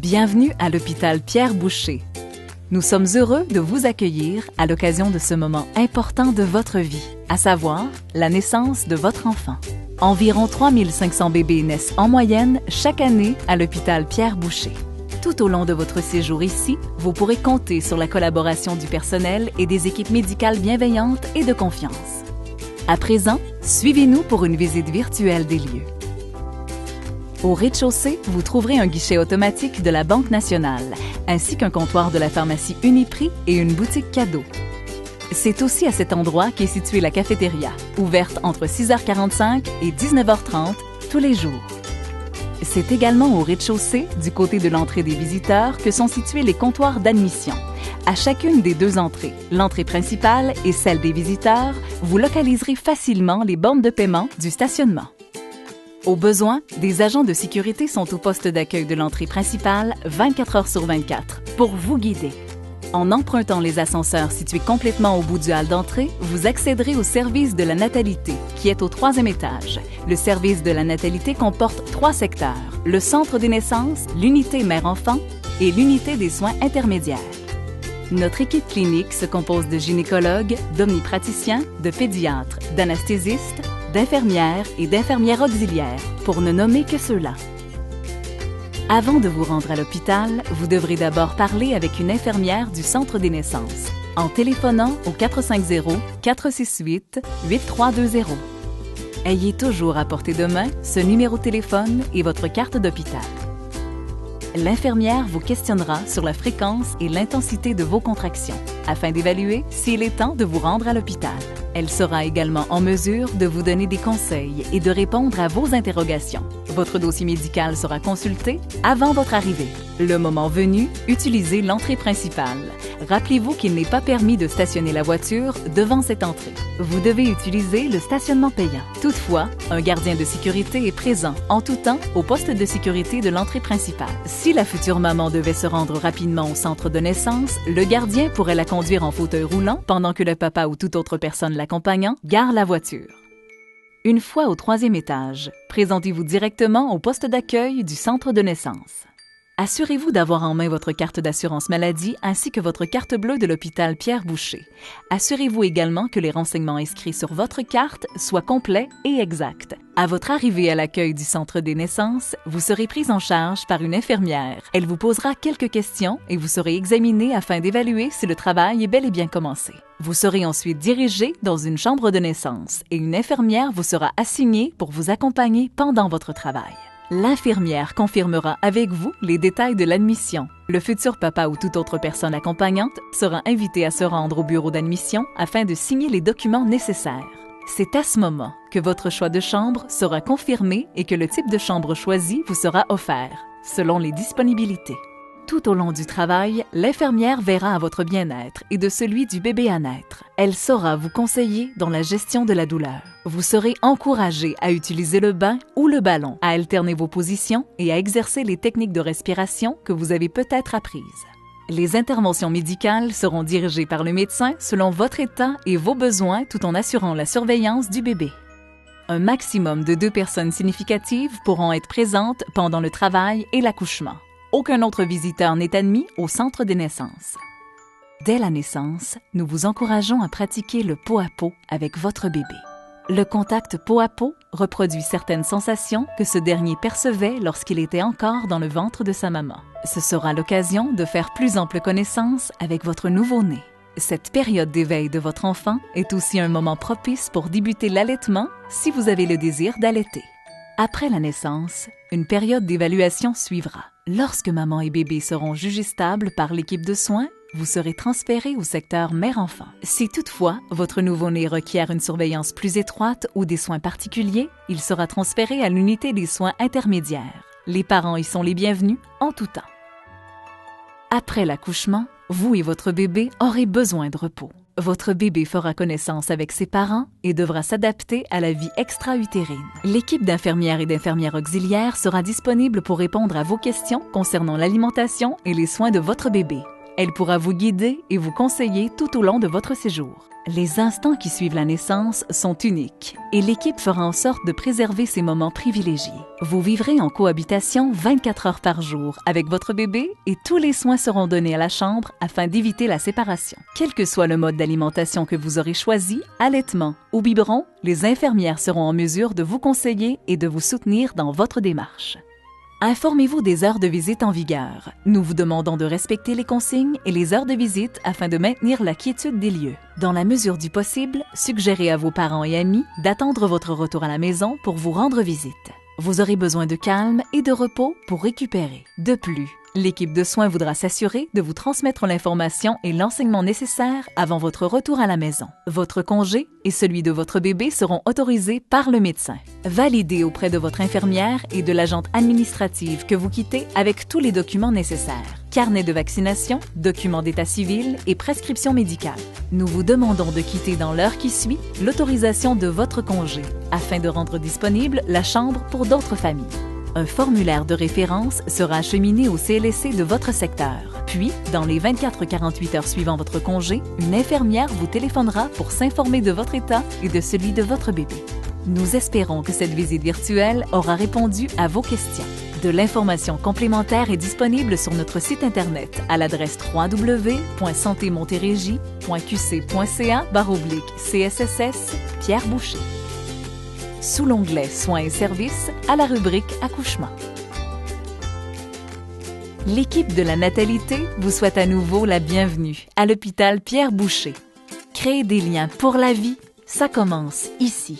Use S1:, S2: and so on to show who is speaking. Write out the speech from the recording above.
S1: Bienvenue à l'hôpital Pierre-Boucher. Nous sommes heureux de vous accueillir à l'occasion de ce moment important de votre vie, à savoir la naissance de votre enfant. Environ 3500 bébés naissent en moyenne chaque année à l'hôpital Pierre-Boucher. Tout au long de votre séjour ici, vous pourrez compter sur la collaboration du personnel et des équipes médicales bienveillantes et de confiance. À présent, suivez-nous pour une visite virtuelle des lieux. Au rez-de-chaussée, vous trouverez un guichet automatique de la Banque nationale, ainsi qu'un comptoir de la pharmacie Uniprix et une boutique cadeau. C'est aussi à cet endroit qu'est située la cafétéria, ouverte entre 6h45 et 19h30 tous les jours. C'est également au rez-de-chaussée, du côté de l'entrée des visiteurs, que sont situés les comptoirs d'admission. À chacune des deux entrées, l'entrée principale et celle des visiteurs, vous localiserez facilement les bornes de paiement du stationnement. Au besoin, des agents de sécurité sont au poste d'accueil de l'entrée principale 24 heures sur 24 pour vous guider. En empruntant les ascenseurs situés complètement au bout du hall d'entrée, vous accéderez au service de la natalité, qui est au 3e étage. Le service de la natalité comporte 3 secteurs, le centre des naissances, l'unité mère-enfant et l'unité des soins intermédiaires. Notre équipe clinique se compose de gynécologues, d'omnipraticiens, de pédiatres, d'anesthésistes, d'infirmières et d'infirmières auxiliaires, pour ne nommer que ceux-là. Avant de vous rendre à l'hôpital, vous devrez d'abord parler avec une infirmière du centre des naissances, en téléphonant au 450-468-8320. Ayez toujours à portée de main ce numéro de téléphone et votre carte d'hôpital. L'infirmière vous questionnera sur la fréquence et l'intensité de vos contractions, afin d'évaluer s'il est temps de vous rendre à l'hôpital. Elle sera également en mesure de vous donner des conseils et de répondre à vos interrogations. Votre dossier médical sera consulté avant votre arrivée. Le moment venu, utilisez l'entrée principale. Rappelez-vous qu'il n'est pas permis de stationner la voiture devant cette entrée. Vous devez utiliser le stationnement payant. Toutefois, un gardien de sécurité est présent en tout temps au poste de sécurité de l'entrée principale. Si la future maman devait se rendre rapidement au centre de naissance, le gardien pourrait la conduire en fauteuil roulant pendant que le papa ou toute autre personne l'accompagnant gare la voiture. Une fois au 3e étage, présentez-vous directement au poste d'accueil du centre de naissance. Assurez-vous d'avoir en main votre carte d'assurance maladie ainsi que votre carte bleue de l'hôpital Pierre-Boucher. Assurez-vous également que les renseignements inscrits sur votre carte soient complets et exacts. À votre arrivée à l'accueil du centre des naissances, vous serez prise en charge par une infirmière. Elle vous posera quelques questions et vous serez examiné afin d'évaluer si le travail est bel et bien commencé. Vous serez ensuite dirigé dans une chambre de naissance et une infirmière vous sera assignée pour vous accompagner pendant votre travail. L'infirmière confirmera avec vous les détails de l'admission. Le futur papa ou toute autre personne accompagnante sera invité à se rendre au bureau d'admission afin de signer les documents nécessaires. C'est à ce moment que votre choix de chambre sera confirmé et que le type de chambre choisi vous sera offert, selon les disponibilités. Tout au long du travail, l'infirmière verra à votre bien-être et de celui du bébé à naître. Elle saura vous conseiller dans la gestion de la douleur. Vous serez encouragé à utiliser le bain ou le ballon, à alterner vos positions et à exercer les techniques de respiration que vous avez peut-être apprises. Les interventions médicales seront dirigées par le médecin selon votre état et vos besoins tout en assurant la surveillance du bébé. Un maximum de 2 personnes significatives pourront être présentes pendant le travail et l'accouchement. Aucun autre visiteur n'est admis au centre des naissances. Dès la naissance, nous vous encourageons à pratiquer le peau-à-peau avec votre bébé. Le contact peau-à-peau reproduit certaines sensations que ce dernier percevait lorsqu'il était encore dans le ventre de sa maman. Ce sera l'occasion de faire plus ample connaissance avec votre nouveau-né. Cette période d'éveil de votre enfant est aussi un moment propice pour débuter l'allaitement si vous avez le désir d'allaiter. Après la naissance, une période d'évaluation suivra. Lorsque maman et bébé seront jugés stables par l'équipe de soins, vous serez transféré au secteur mère-enfant. Si toutefois votre nouveau-né requiert une surveillance plus étroite ou des soins particuliers, il sera transféré à l'unité des soins intermédiaires. Les parents y sont les bienvenus en tout temps. Après l'accouchement, vous et votre bébé aurez besoin de repos. Votre bébé fera connaissance avec ses parents et devra s'adapter à la vie extra-utérine. L'équipe d'infirmières et d'infirmières auxiliaires sera disponible pour répondre à vos questions concernant l'alimentation et les soins de votre bébé. Elle pourra vous guider et vous conseiller tout au long de votre séjour. Les instants qui suivent la naissance sont uniques et l'équipe fera en sorte de préserver ces moments privilégiés. Vous vivrez en cohabitation 24 heures par jour avec votre bébé et tous les soins seront donnés à la chambre afin d'éviter la séparation. Quel que soit le mode d'alimentation que vous aurez choisi, allaitement ou biberon, les infirmières seront en mesure de vous conseiller et de vous soutenir dans votre démarche. Informez-vous des heures de visite en vigueur. Nous vous demandons de respecter les consignes et les heures de visite afin de maintenir la quiétude des lieux. Dans la mesure du possible, suggérez à vos parents et amis d'attendre votre retour à la maison pour vous rendre visite. Vous aurez besoin de calme et de repos pour récupérer. De plus, l'équipe de soins voudra s'assurer de vous transmettre l'information et l'enseignement nécessaires avant votre retour à la maison. Votre congé et celui de votre bébé seront autorisés par le médecin. Validez auprès de votre infirmière et de l'agente administrative que vous quittez avec tous les documents nécessaires. Carnet de vaccination, documents d'état civil et prescription médicale. Nous vous demandons de quitter dans l'heure qui suit l'autorisation de votre congé afin de rendre disponible la chambre pour d'autres familles. Un formulaire de référence sera acheminé au CLSC de votre secteur. Puis, dans les 24-48 heures suivant votre congé, une infirmière vous téléphonera pour s'informer de votre état et de celui de votre bébé. Nous espérons que cette visite virtuelle aura répondu à vos questions. De l'information complémentaire est disponible sur notre site Internet à l'adresse www.santémontérégie.qc.ca/CSSS Pierre Boucher. Sous l'onglet Soins et services, à la rubrique Accouchement. L'équipe de la natalité vous souhaite à nouveau la bienvenue à l'hôpital Pierre Boucher. Créer des liens pour la vie, ça commence ici.